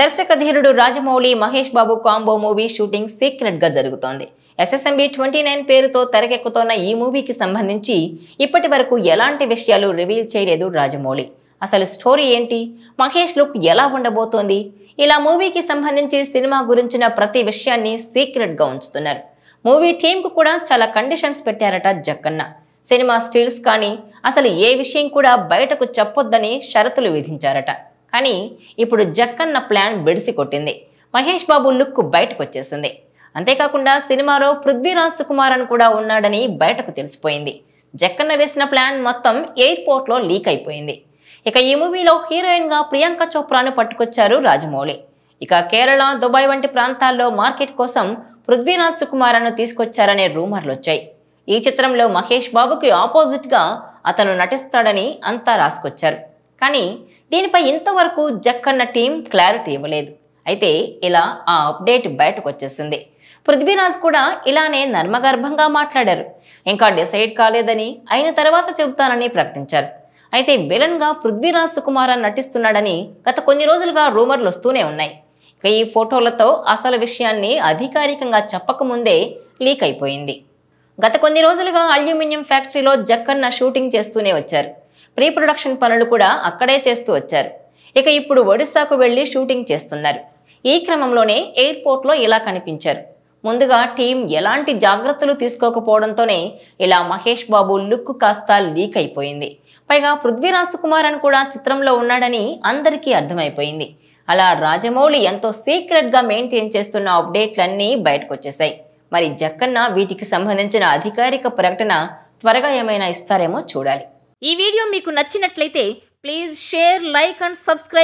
దర్శక ధీరుడు Rajamouli Mahesh Babu combo movie shooting secret గా జరుగుతోంది. SSMB 29 పేరుతో తెరకెక్కుతోన్న ఈ మూవీకి సంబంధించి ఇప్పటి వరకు ఎలాంటి విషయాలు రివీల్ చేయలేదు రాజమౌళి. అసలు స్టోరీ ఏంటి, మహేష్ లుక్ ఎలా ఉండబోతోంది, ఇలా మూవీకి సంబంధించి సినిమా గురించిన ప్రతి విషయాన్ని సీక్రెట్ గా ఉంచుతున్నారు. మూవీ టీమ్ కు కూడా చాలా కండిషన్స్ పెట్టారట జక్కన్న. సినిమా స్టిల్స్ కానీ అసలు ఏ విషయం కూడా బయటకు చెప్పొద్దని షరతులు విధించారట. కానీ ఇప్పుడు జక్కన్న ప్లాన్ బెడిసి కొట్టింది. మహేష్ బాబు లుక్ బయటకు వచ్చేసింది. అంతేకాకుండా సినిమాలో పృథ్వీరాజ్ సుకుమారన్ కూడా ఉన్నాడని బయటకు తెలిసిపోయింది. జక్కన్న వేసిన ప్లాన్ మొత్తం ఎయిర్పోర్ట్ లో లీక్ అయిపోయింది. ఇక ఈ మూవీలో హీరోయిన్ గా ప్రియాంక చోప్రాను పట్టుకొచ్చారు రాజమౌళి. ఇక కేరళ, దుబాయ్ వంటి ప్రాంతాల్లో మార్కెట్ కోసం పృథ్వీరాజ్ సుకుమారన్ తీసుకొచ్చారనే రూమర్లు వచ్చాయి. ఈ చిత్రంలో మహేష్ బాబుకి ఆపోజిట్ గా అతను నటిస్తాడని అంతా రాసుకొచ్చారు. కానీ దీనిపై ఇంతవరకు జక్కన్న టీం క్లారిటీ ఇవ్వలేదు. అయితే ఇలా ఆ అప్డేట్ బయటకు వచ్చేసింది. పృథ్వీరాజ్ కూడా ఇలానే నర్మగర్భంగా మాట్లాడారు. ఇంకా డిసైడ్ కాలేదని, అయిన తర్వాత చెబుతానని ప్రకటించారు. అయితే విలన్ గా పృథ్వీరాజ్ సుకుమారన్ నటిస్తున్నాడని గత కొన్ని రోజులుగా రూమర్లు వస్తూనే ఉన్నాయి. ఇక ఈ ఫోటోలతో అసలు విషయాన్ని అధికారికంగా చెప్పకముందే లీక్ అయిపోయింది. గత కొన్ని రోజులుగా అల్యూమినియం ఫ్యాక్టరీలో జక్కన్న షూటింగ్ చేస్తూనే వచ్చారు. ప్రీ ప్రొడక్షన్ పనులు కూడా అక్కడే చేస్తూ వచ్చారు. ఇక ఇప్పుడు ఒడిశాకు వెళ్లి షూటింగ్ చేస్తున్నారు. ఈ క్రమంలోనే ఎయిర్పోర్ట్ లో ఇలా కనిపించారు. ముందుగా టీం ఎలాంటి జాగ్రత్తలు తీసుకోకపోవడంతోనే ఇలా మహేష్ బాబు లుక్ కాస్త లీక్ అయిపోయింది. పైగా పృథ్వీరాజ్ సుకుమారన్ కూడా చిత్రంలో ఉన్నాడని అందరికీ అర్థమైపోయింది. అలా రాజమౌళి ఎంతో సీక్రెట్ గా మెయింటైన్ చేస్తున్న అప్డేట్లన్నీ బయటకు వచ్చేసాయి. మరి జక్కన్న వీటికి సంబంధించిన అధికారిక ప్రకటన త్వరగా ఏమైనా ఇస్తారేమో చూడాలి. ఈ వీడియో మీకు నచ్చినట్లయితే please share, like and subscribe.